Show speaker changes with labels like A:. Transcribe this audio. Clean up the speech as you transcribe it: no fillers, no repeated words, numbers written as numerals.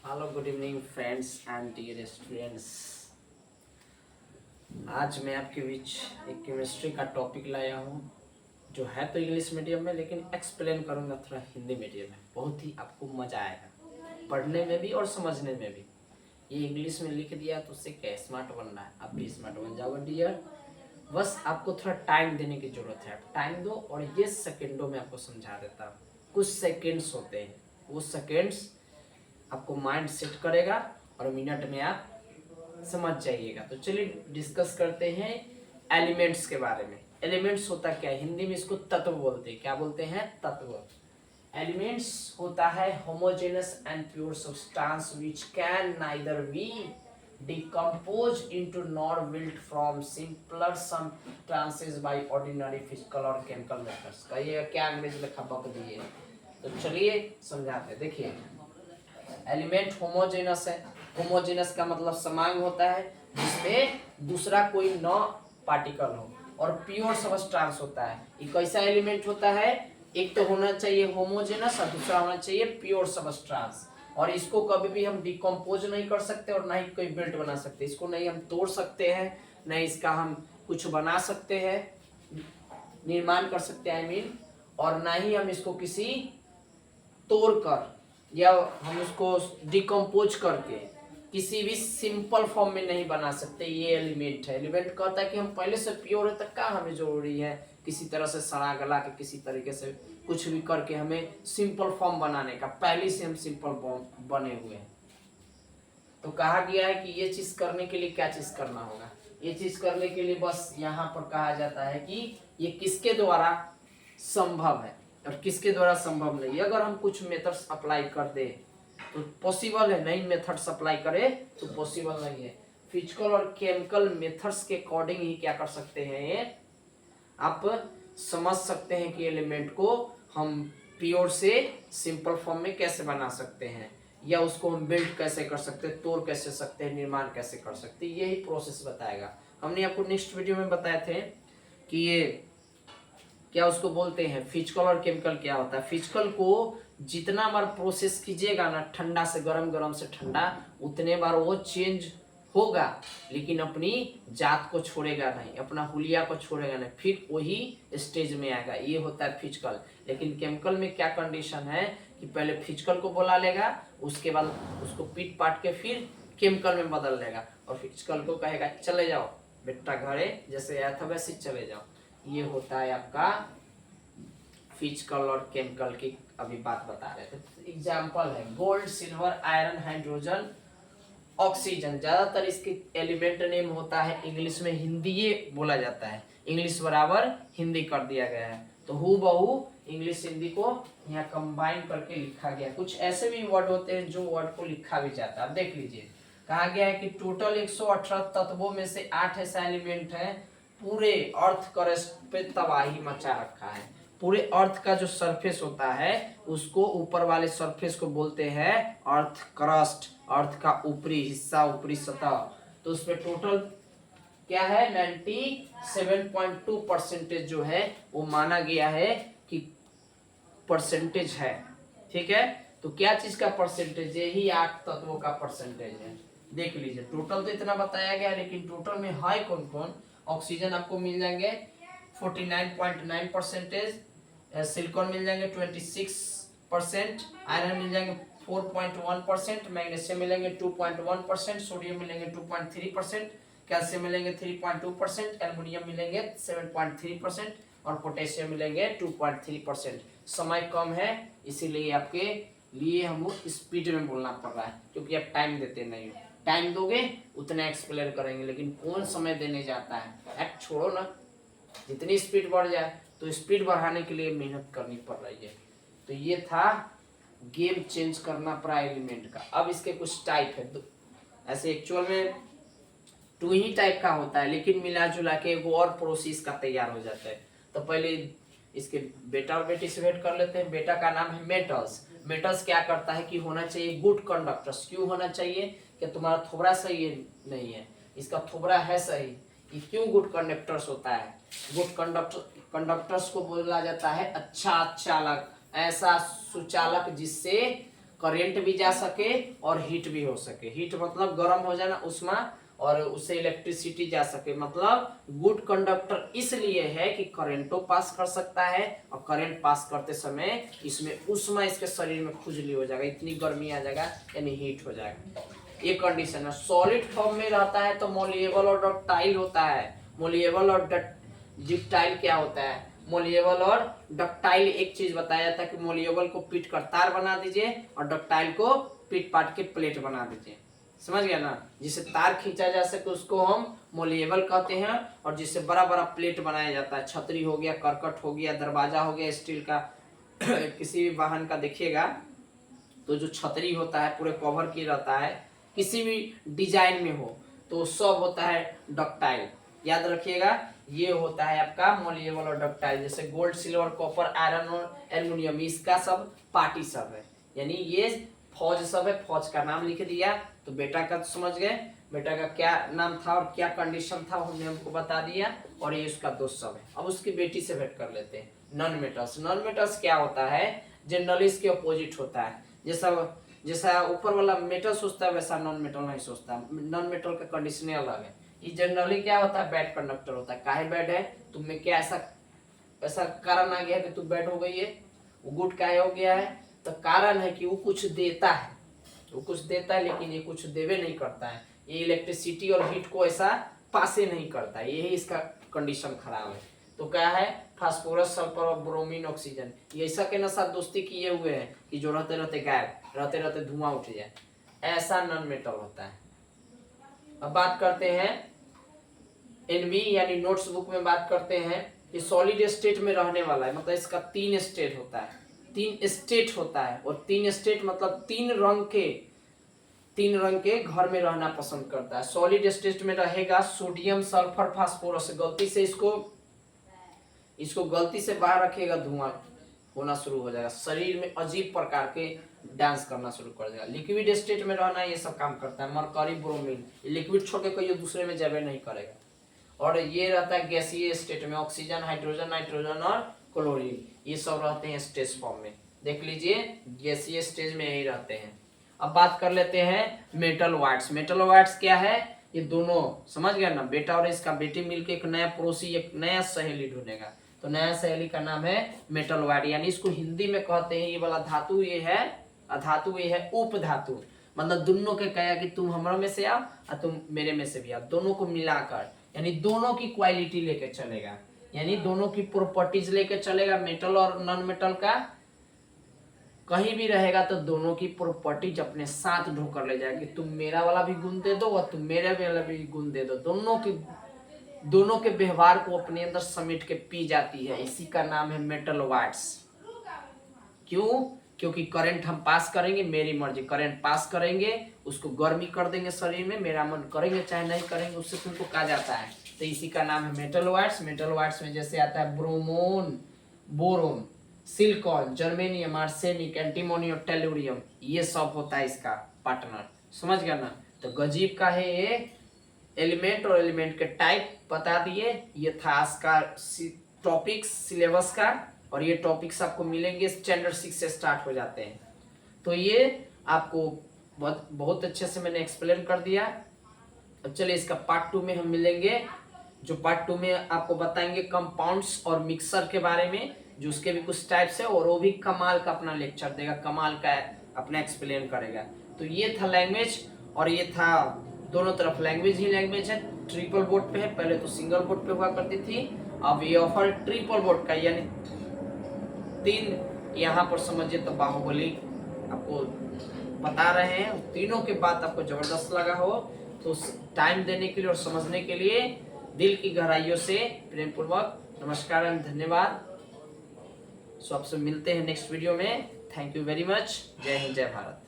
A: Hello good evening friends and dear students. आज मैं आपके बीच एक केमिस्ट्री का टॉपिक लाया हूँ जो है तो इंग्लिश मीडियम में, लेकिन एक्सप्लेन करूँगा थोड़ा हिंदी मीडियम में। बहुत ही आपको मज़ा आएगा पढ़ने में भी और समझने में भी। ये इंग्लिश में लिख दिया तो उससे क्या स्मार्ट बनना है, आप भी स्मार्ट बन जाओगे डियर। बस आपको थोड़ा टाइम देने की ज़रूरत है। आप टाइम दो और ये सेकेंडों में आपको समझा देता हूँ। कुछ सेकेंड्स होते हैं, वो सेकेंड्स आपको माइंड सेट करेगा और मिनट में आप समझ जाइएगा। तो चलिए डिस्कस करते हैं एलिमेंट्स के बारे में। एलिमेंट्स होता क्या है, हिंदी में इसको तत्व बोलते हैं। क्या बोलते हैं? तत्व। एलिमेंट्स होता है homogeneous and pure substance which can neither be decomposed into nor built from simpler substances by ordinary physical और chemical methods। कहिएगा क्या अंग्रेजी में खपक दिए। तो चलिए समझाते हैं। देखिए एलिमेंट होमोजेनस है। होमोजेनस का मतलब समान होता है जिसमें दूसरा कोई न पार्टिकल हो, और प्योर सबस्टांस होता है। ये कैसा एलिमेंट होता है? एक तो होना चाहिए होमोजेनस और दूसरा होना चाहिए प्योर सबस्टांस। और इसको कभी भी हम डिकम्पोज नहीं कर सकते और ना ही कोई बिल्ट बना सकते। इसको नहीं हम तोड़ सकते हैं, नहीं इसका हम कुछ बना सकते हैं, निर्माण कर सकते हैं आई मीन, और ना ही हम इसको किसी तोड़ कर या हम उसको डिकम्पोज करके किसी भी सिंपल फॉर्म में नहीं बना सकते। ये एलिमेंट है। एलिमेंट कहता है कि हम पहले से प्योर है, तक का हमें जरूरी है किसी तरह से सड़ा गला के किसी तरीके से कुछ भी करके हमें सिंपल फॉर्म बनाने का। पहले से हम सिंपल फॉर्म बने हुए हैं। तो कहा गया है कि ये चीज करने के लिए क्या चीज करना होगा। ये चीज करने के लिए बस यहाँ पर कहा जाता है कि ये किसके द्वारा संभव है और किसके द्वारा संभव नहीं। अगर हम कुछ मेथड्स अप्लाई कर दे तो पॉसिबल है, नहीं मेथड्स अप्लाई करे तो पॉसिबल नहीं है। फिजिकल और केमिकल मेथड्स के अकॉर्डिंग ही क्या कर सकते हैं, आप समझ सकते हैं कि एलिमेंट को हम प्योर से सिंपल फॉर्म में कैसे बना सकते हैं, या उसको हम बिल्ड कैसे कर सकते हैं, तोड़ कैसे सकते हैं, निर्माण कैसे कर सकते हैं। यही प्रोसेस बताएगा। हमने आपको नेक्स्ट वीडियो में बताए थे कि ये क्या उसको बोलते हैं, फिजिकल और केमिकल क्या होता है। फिजिकल को जितना बार प्रोसेस कीजिएगा ना, ठंडा से गर्म, गर्म से ठंडा, उतने बार वो चेंज होगा, लेकिन अपनी जात को छोड़ेगा नहीं, अपना हुलिया को छोड़ेगा नहीं, फिर वही स्टेज में आएगा। ये होता है फिजिकल। लेकिन केमिकल में क्या कंडीशन है कि पहले फिजिकल को बुला लेगा, उसके बाद उसको पीट पाट के फिर केमिकल में बदल लेगा, और फिजिकल को कहेगा चले जाओ बेटा घरे, जैसे आया था वैसे चले जाओ। ये होता है आपका फिजिकल और केमिकल की अभी बात बता रहे थे। एग्जाम्पल है gold, silver, iron, hydrogen, oxygen. ज्यादातर इसके एलिमेंट नेम होता है इंग्लिश में, हिंदी ये बोला जाता है, इंग्लिश बराबर हिंदी कर दिया गया है। तो हूबहू इंग्लिश हिंदी को यहाँ कंबाइन करके लिखा गया। कुछ ऐसे भी वर्ड होते हैं जो वर्ड को लिखा भी जाता है। अब देख लीजिए, कहा गया है कि टोटल 118 तत्वों में से 8 ऐसा एलिमेंट है पूरे अर्थ क्रस्ट पे तबाही मचा रखा है। पूरे अर्थ का जो सरफेस होता है उसको, ऊपर वाले सरफेस को बोलते हैं अर्थ क्रस्ट, अर्थ का ऊपरी हिस्सा, ऊपरी सतह। तो उसमें टोटल क्या है, 97.2% जो है वो माना गया है कि परसेंटेज है। ठीक है, तो क्या चीज का परसेंटेज? यही 8 तत्वों का परसेंटेज है। देख लीजिए, टोटल तो इतना बताया गया, लेकिन टोटल में है कौन कौन। ऑक्सीजन आपको मिल जाएंगे 49.9%, सिलिकॉन मिल जाएंगे 26%, आयरन मिल जाएंगे 4.1%, मैग्नीशियम मिलेंगे 2.1%, सोडियम मिलेंगे 2.3%, कैल्शियम मिलेंगे 3.2%, एल्युमिनियम मिलेंगे 7.3% और पोटेशियम मिलेंगे 2.3%। समय कम है इसीलिए आपके लिए हम स्पीड में बोलना पड़ रहा है, क्योंकि आप टाइम देते नहीं हो। टाइम दोगे उतना एक्सप्लेन करेंगे, लेकिन कौन समय देने जाता है। एक्ट छोड़ो ना, जितनी स्पीड बढ़ जाए तो स्पीड बढ़ाने के लिए मेहनत करनी पड़ रही है। तो ये था गेम चेंज करना पड़ा एलिमेंट का। अब इसके कुछ टाइप है। तो ऐसे एक्चुअल में 2 ही टाइप का होता है, लेकिन मिला जुला के वो और प्रोसेस का तैयार हो जाता है। तो पहले इसके बेटा और बेटी से भेंट कर लेते हैं। बेटा का नाम है मेटल्स। मेटल्स क्या करता है कि होना चाहिए गुड कंडक्टर्स। क्यों होना चाहिए? कि तुम्हारा थोबड़ा सही नहीं है, इसका थोबड़ा है सही। ये क्यों गुड कंडक्टर्स होता है? गुड कंडक्टर्स को बोला जाता है अच्छा चालक, ऐसा सुचालक जिससे करंट भी जा सके और हीट भी हो सके। हीट मतलब गर्म हो जाना, उष्मा, और उससे इलेक्ट्रिसिटी जा सके। मतलब गुड कंडक्टर इसलिए है कि करंटो पास कर सकता है, और करंट पास करते समय इसमें उष्मा इसके शरीर में खुजली हो जाएगा, इतनी गर्मी आ जाएगा, यानी हीट हो जाएगा। ये कंडीशन है। सॉलिड फॉर्म में रहता है तो मोलिएबल और डक्टाइल होता है। मोलिएबल और डक्टाइल क्या होता है? मोलिएबल और डक्टाइल एक चीज बताया था कि मोलिएबल को पीट कर तार बना दीजिए और डक्टाइल को पीट पाट के प्लेट बना दीजिए। समझ गया ना? जिससे तार खींचा जा सके उसको हम मोलिएबल कहते हैं, और जिससे बड़ा बड़ा प्लेट बनाया जाता है, छतरी हो गया, करकट हो गया, दरवाजा हो गया स्टील का किसी भी वाहन का देखिएगा तो जो छतरी होता है पूरे कवर की रहता है, किसी भी डिजाइन में हो तो सब होता है डक्टाइल। याद रखिएगा, ये होता है आपका मोलिएबल और डक्टाइल। जैसे गोल्ड, सिल्वर, कॉपर, आयरन और एल्युमिनियम, इसका सब पार्टी सब है, यानी ये फौज सब है। फौज का नाम लिख दिया तो बेटा का समझ गए, बेटा का क्या नाम था और क्या कंडीशन था हमने हमको बता दिया, और ये उसका दोस्त सब है। अब उसकी बेटी से भेंट कर लेते हैं। Non metals. नॉन मेटल्स क्या होता है? जनरली इसके अपोजिट होता है। जैसा ऊपर वाला मेटल सोचता है वैसा नॉन मेटल नहीं सोचता। नॉन मेटल का कंडीशन अलग है। ये जनरली क्या होता है? बैड कंडक्टर होता है। काहे बैड है? तुम्हें क्या ऐसा कारण आ गया कि तू बैड हो गई है? वो गुड काहे हो गया है? तो कारण है कि वो कुछ देता है, वो कुछ देता है लेकिन ये कुछ देवे नहीं करता है। ये इलेक्ट्रिसिटी और हीट को ऐसा पासे नहीं करता है, यही इसका कंडीशन खराब है। तो क्या है? फास्फोरस, सल्फर और ब्रोमीन, ऑक्सीजन, ये ऐसा के ना साथ दोस्ती किए हुए हैं कि जो रहते रहते गायब, रहते रहते धुआं उठ जाए, ऐसा नॉन मेटल होता है। अब बात करते हैं एनवी यानी नोट्स बुक में बात करते हैं कि सॉलिड स्टेट में रहने वाला है, मतलब इसका 3 स्टेट होता है। 3 स्टेट होता है, और 3 स्टेट मतलब 3 रंग के घर में रहना पसंद करता है। सॉलिड स्टेट में रहेगा सोडियम, सल्फर, फास्फोरस। गलती से इसको गलती से बाहर रखिएगा, धुआं होना शुरू हो जाएगा, शरीर में अजीब प्रकार के डांस करना शुरू कर देगा। लिक्विड स्टेट में रहना ये सब काम करता है। मरकरी, ब्रोमीन, लिक्विड छोड़ के कोई दूसरे में जबे नहीं करेगा। और ये रहता है गैसीय स्टेट में, ऑक्सीजन, हाइड्रोजन, नाइट्रोजन और क्लोरीन, ये सब रहते हैं स्टेज फॉर्म में। देख लीजिए, गैसीय स्टेज में यही रहते हैं। अब बात कर लेते हैं मेटल वाइट्स। मेटल वाइट्स क्या है? ये दोनों, समझ गया ना? बेटा और इसका बेटी मिलकर एक नया पड़ोसी, एक नया सहेली ढूंढेगा। तो नया सहेली का नाम है मेटल वाइट, यानी इसको हिंदी में कहते हैं, ये वाला धातु ये है अधातु, ये है उप धातु। मतलब दोनों के कहा कि तुम हमारे में से आओ और तुम मेरे में से भी आओ, दोनों को मिलाकर, यानी दोनों की क्वालिटी लेके चलेगा, यानी दोनों की प्रॉपर्टीज लेके चलेगा। मेटल और नॉन मेटल का कहीं भी रहेगा तो दोनों की प्रॉपर्टीज अपने साथ ढोकर ले जाएगी। तुम मेरा वाला भी गुण दे दो और तुम मेरे वाला भी गुण दे दो, दोनों के व्यवहार को अपने अंदर समेट के पी जाती है। इसी का नाम है मेटल वाइट्स। क्यों? क्योंकि करंट हम पास करेंगे, मेरी मर्जी, करंट पास करेंगे, उसको गर्मी कर देंगे शरीर में, मेरा मन करेंगे चाहे नहीं करेंगे, उससे तुमको कहा जाता है। तो इसी का नाम है मेटल वाइट्स। मेटल वाइट्स में जैसे आता है ब्रोमोन, boron, silicon, germanium, arsenic, antimony और टेलुरियम, ये सब होता है इसका पार्टनर। समझ गया ना? तो गजीब का है ये एलिमेंट, और एलिमेंट के टाइप बता दिए। ये था इसका टॉपिक्स सिलेबस का, और ये टॉपिक्स आपको मिलेंगे स्टैंडर्ड 6 से स्टार्ट हो जाते हैं। तो ये आपको बहुत अच्छे से मैंने एक्सप्लेन कर दिया। अब चलिए इसका पार्ट 2 में हम मिलेंगे, जो पार्ट 2 में आपको बताएंगे कंपाउंड्स और मिक्सर के बारे में, जो उसके भी कुछ टाइप्स है, और वो भी कमाल का अपना लेक्चर देगा, कमाल का अपना एक्सप्लेन करेगा। तो ये था लैंग्वेज, और ये था दोनों तरफ लैंग्वेज ही लैंग्वेज है। ट्रिपल बोर्ड पे है, पहले तो सिंगल बोर्ड पे हुआ करती थी, अब ये ऑफर ट्रिपल बोर्ड का, यानी 3 यहाँ पर समझिए तो बाहुबली आपको बता रहे हैं। तीनों के बाद आपको जबरदस्त लगा हो तो टाइम देने के लिए और समझने के लिए दिल की गहराइयों से प्रेम पूर्वक नमस्कार एवं धन्यवाद। सो आपसे मिलते हैं नेक्स्ट वीडियो में। Thank you very much. जय हिंद, जय भारत।